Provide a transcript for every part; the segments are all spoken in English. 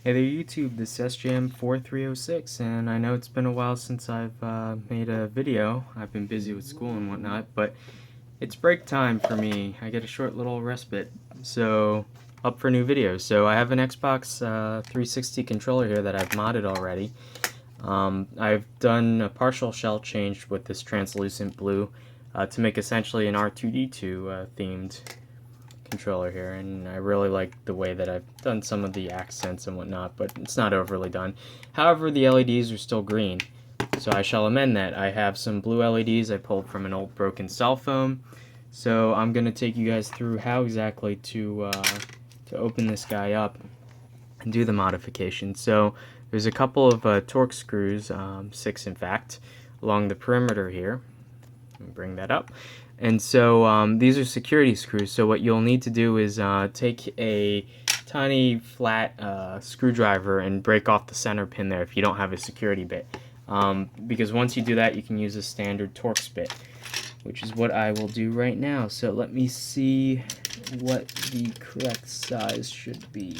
Hey there YouTube, this is SJM4306, and I know it's been a while since I've made a video. I've been busy with school and whatnot, but it's break time for me. I get a short little respite, so up for new videos. So I have an Xbox 360 controller here that I've modded already. I've done a partial shell change with this translucent blue to make essentially an R2-D2 themed controller here, and I really like the way that I've done some of the accents and whatnot, but it's not overly done. However, the LEDs are still green, so I shall amend that. I have some blue LEDs I pulled from an old broken cell phone, so I'm going to take you guys through how exactly to open this guy up and do the modification. So there's a couple of Torx screws, 6 in fact, along the perimeter here. Let me bring that up. And so these are security screws, so what you'll need to do is take a tiny flat screwdriver and break off the center pin there if you don't have a security bit. Because once you do that, you can use a standard Torx bit, which is what I will do right now. So let me see what the correct size should be.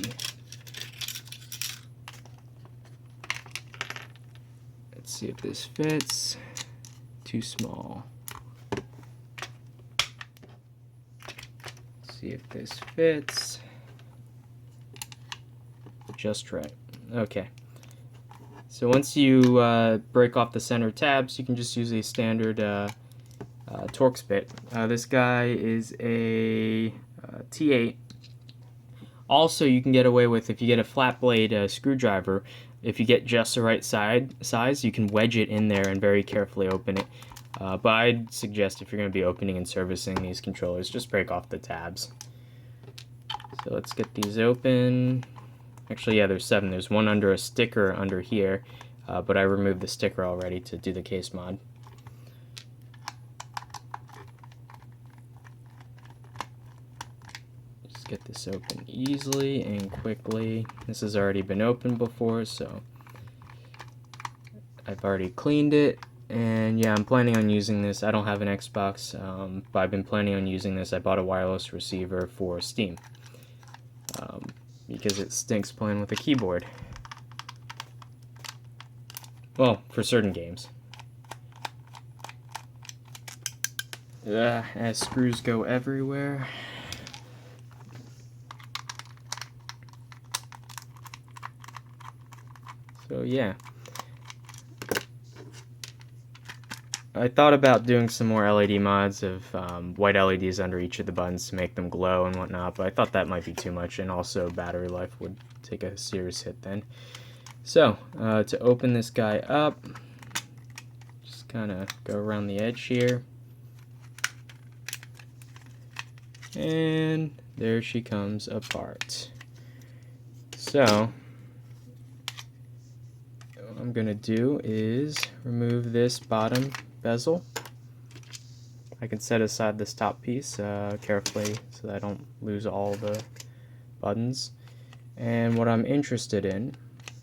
Let's see if this fits. Too small. See if this fits. Just right. Okay. So once you break off the center tabs, you can just use a standard Torx bit. This guy is a T8. Also, you can get away with, if you get a flat blade screwdriver, if you get just the right size, you can wedge it in there and very carefully open it. But I'd suggest, if you're going to be opening and servicing these controllers, just break off the tabs. So let's get these open. Actually, yeah, there's 7. There's one under a sticker under here, but I removed the sticker already to do the case mod. Just get this open easily and quickly. This has already been opened before, so I've already cleaned it. And yeah, I'm planning on using this. I don't have an Xbox, but I've been planning on using this. I bought a wireless receiver for Steam because it stinks playing with a keyboard. Well, for certain games. As screws go everywhere. So yeah. I thought about doing some more LED mods of white LEDs under each of the buttons to make them glow and whatnot, but I thought that might be too much, and also battery life would take a serious hit then. So, to open this guy up, just kind of go around the edge here. And there she comes apart. So, what I'm going to do is remove this bottom bezel. I can set aside this top piece carefully so that I don't lose all the buttons. And what I'm interested in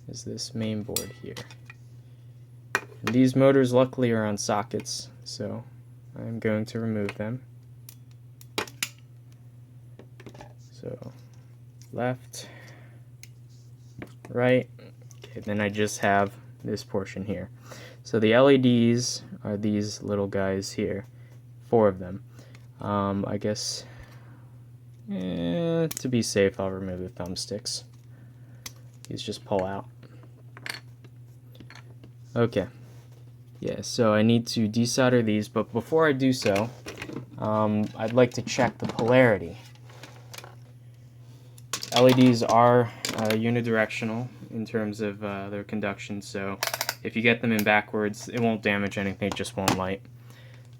is this main board here. And these motors luckily are on sockets, so I'm going to remove them. So left, right, okay, then I just have this portion here. So the LEDs are these little guys here, 4 of them. I guess to be safe, I'll remove the thumbsticks. These just pull out. Okay. Yeah, so I need to desolder these, but before I do so, I'd like to check the polarity. LEDs are unidirectional in terms of their conduction, so if you get them in backwards, it won't damage anything, it just won't light.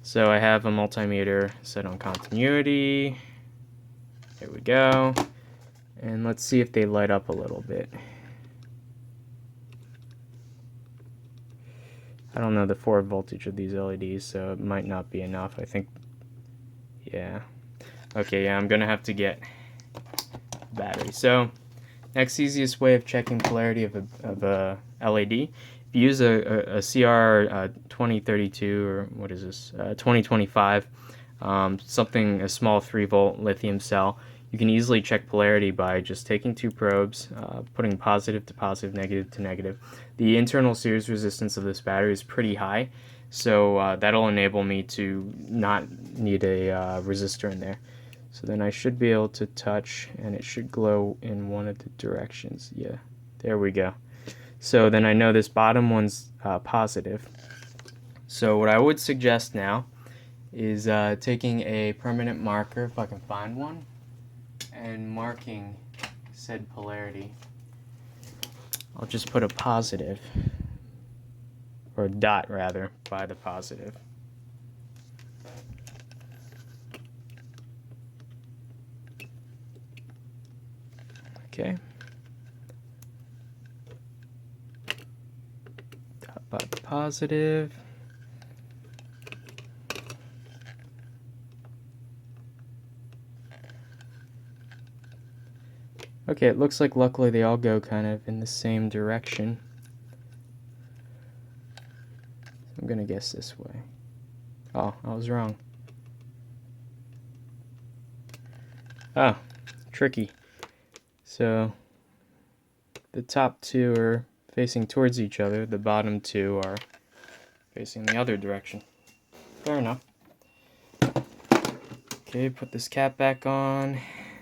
So I have a multimeter set on continuity. There we go. And let's see if they light up a little bit. I don't know the forward voltage of these LEDs, so it might not be enough. I think, yeah. Okay, yeah, I'm gonna have to get battery. So, next easiest way of checking polarity of a LED, if you use a CR 2032, or what is this, 2025, a small 3-volt lithium cell, you can easily check polarity by just taking two probes, putting positive to positive, negative to negative. The internal series resistance of this battery is pretty high, so that'll enable me to not need a resistor in there. So then I should be able to touch, and it should glow in one of the directions. Yeah, there we go. So then I know this bottom one's positive. So what I would suggest now is taking a permanent marker, if I can find one, and marking said polarity. I'll just put a positive, or a dot rather, by the positive. Okay. Dot by the positive. Okay, it looks like luckily they all go kind of in the same direction. So I'm gonna guess this way. Oh, I was wrong. Oh, tricky. So the top two are facing towards each other, the bottom two are facing the other direction. Fair enough. Okay, put this cap back on,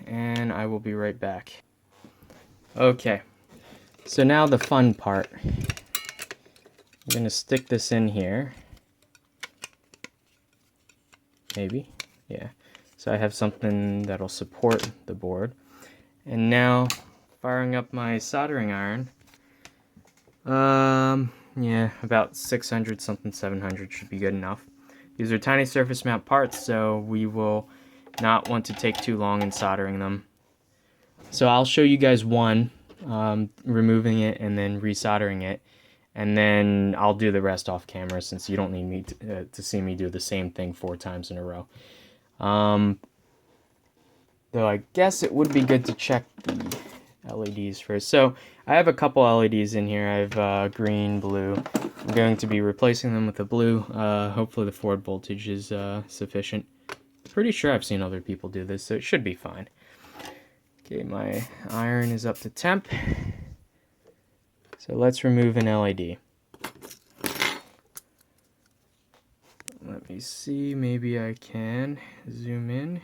and I will be right back. Okay, so now the fun part. I'm going to stick this in here. Maybe, yeah. So I have something that'll support the board. And now, firing up my soldering iron. Yeah, about 600 something, 700 should be good enough. These are tiny surface mount parts, so we will not want to take too long in soldering them. So I'll show you guys one, removing it and then resoldering it, and then I'll do the rest off camera since you don't need me to see me do the same thing 4 times in a row. Though I guess it would be good to check the LEDs first. So I have a couple LEDs in here. I have green, blue. I'm going to be replacing them with the blue. Hopefully the forward voltage is sufficient. Pretty sure I've seen other people do this, so it should be fine. Okay, my iron is up to temp. So let's remove an LED. Let me see, maybe I can zoom in.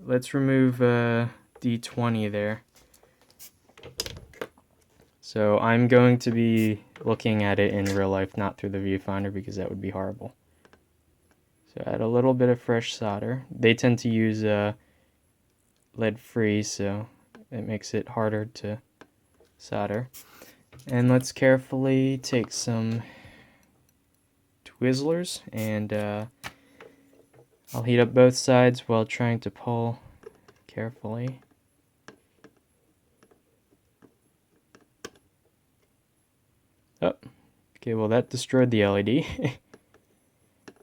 Let's remove D20 there. So I'm going to be looking at it in real life, not through the viewfinder, because that would be horrible. So add a little bit of fresh solder. They tend to use lead-free, so it makes it harder to solder. And let's carefully take some Twizzlers, and I'll heat up both sides while trying to pull carefully. Oh, okay, well that destroyed the LED.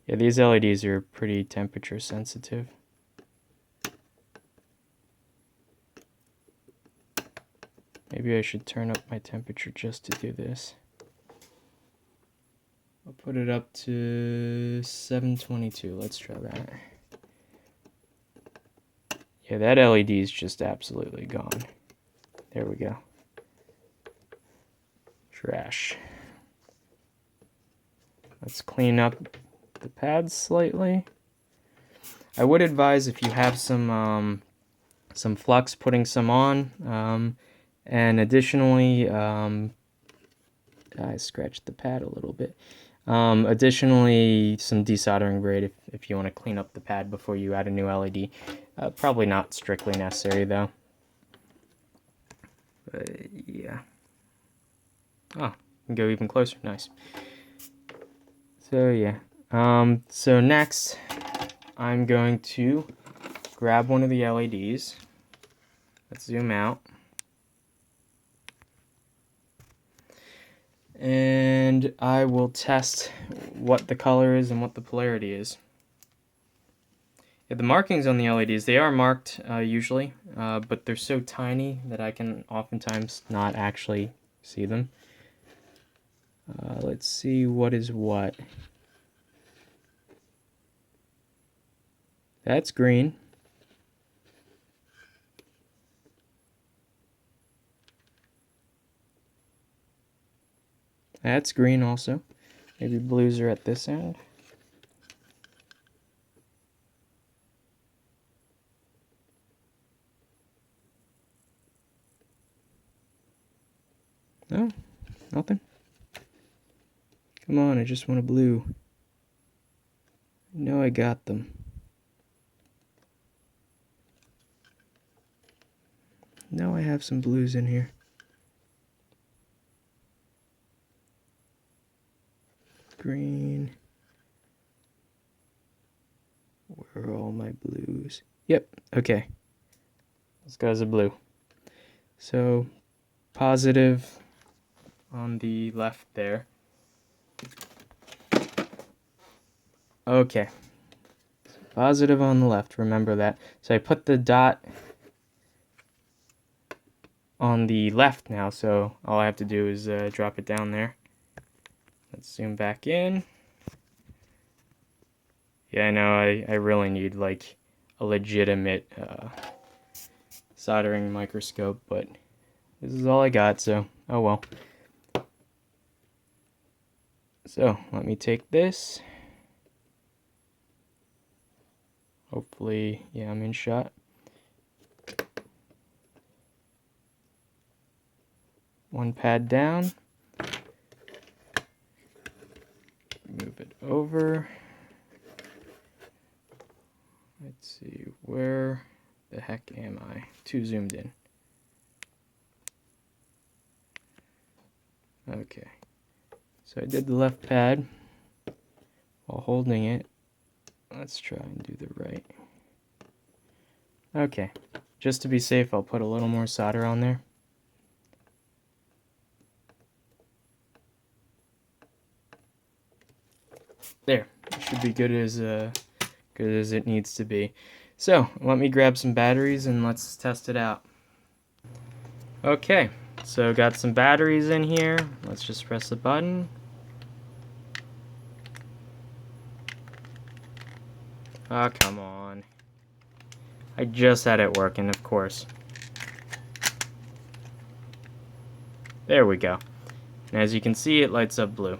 Yeah, these LEDs are pretty temperature sensitive. Maybe I should turn up my temperature just to do this. I'll put it up to 722. Let's try that. Yeah, that LED is just absolutely gone. There we go. Trash. Let's clean up the pads slightly. I would advise, if you have some flux, putting some on. And additionally, I scratched the pad a little bit. Additionally, some desoldering braid if you want to clean up the pad before you add a new LED. Probably not strictly necessary though. But yeah. Oh, can go even closer. Nice. So yeah. So next, I'm going to grab one of the LEDs. Let's zoom out. And I will test what the color is and what the polarity is. Yeah, the markings on the LEDs, they are marked usually, but they're so tiny that I can oftentimes not actually see them. Let's see what is what. That's green. That's green also. Maybe blues are at this end. No, nothing. Come on, I just want a blue. I know I got them. No, I have some blues in here. Green. Where are all my blues? Yep, okay. This guy's a blue. So, positive on the left there. Okay. Positive on the left, remember that. So I put the dot on the left now, so all I have to do is drop it down there. Let's zoom back in. Yeah, I know, I really need like a legitimate soldering microscope, but this is all I got, so oh well. So let me take this. Hopefully, yeah, I'm in shot. One pad down. Move it over. Let's see, where the heck am I? Too zoomed in. Okay. So I did the left pad while holding it. Let's try and do the right. Okay. Just to be safe, I'll put a little more solder on there. There. It should be good as it needs to be. So, let me grab some batteries and let's test it out. Okay. So, got some batteries in here. Let's just press the button. Oh, come on. I just had it working, of course. There we go. And as you can see, it lights up blue.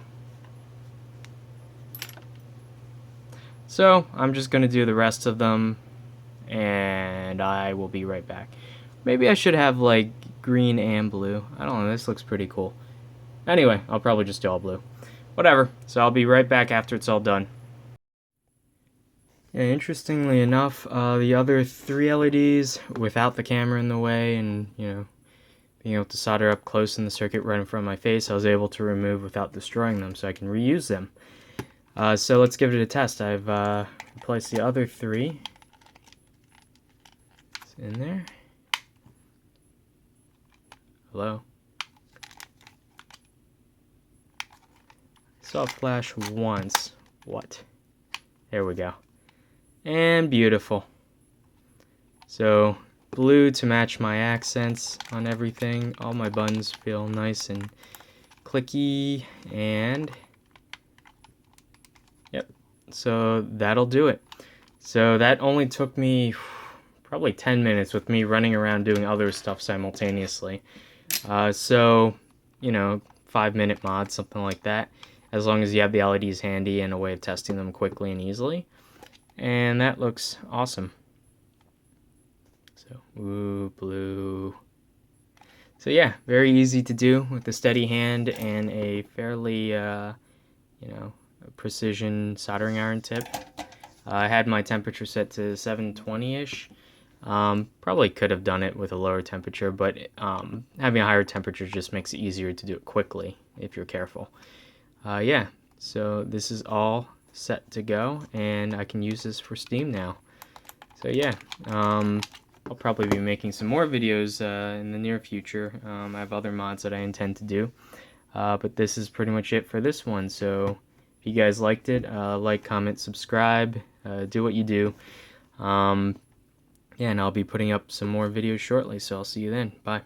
So, I'm just going to do the rest of them, and I will be right back. Maybe I should have, like, green and blue. I don't know, this looks pretty cool. Anyway, I'll probably just do all blue. Whatever, so I'll be right back after it's all done. Yeah, interestingly enough, the other 3 LEDs, without the camera in the way and, you know, being able to solder up close in the circuit right in front of my face, I was able to remove without destroying them, so I can reuse them. So let's give it a test. I've replaced the other 3. It's in there. Hello? I saw it flash once. What? There we go. And beautiful. So blue to match my accents on everything. All my buttons feel nice and clicky, and yep, so that'll do it. So that only took me probably 10 minutes with me running around doing other stuff simultaneously. So, you know, 5-minute mod, something like that, as long as you have the LEDs handy and a way of testing them quickly and easily. And that looks awesome. So, ooh, blue. So yeah, very easy to do with a steady hand and a fairly, you know, precision soldering iron tip. I had my temperature set to 720-ish. Probably could have done it with a lower temperature, but having a higher temperature just makes it easier to do it quickly if you're careful. Yeah, so this is all set to go, and I can use this for Steam now. So yeah, I'll probably be making some more videos in the near future. I have other mods that I intend to do, but this is pretty much it for this one. So if you guys liked it, like, comment, subscribe, do what you do. Yeah, and I'll be putting up some more videos shortly, so I'll see you then. Bye.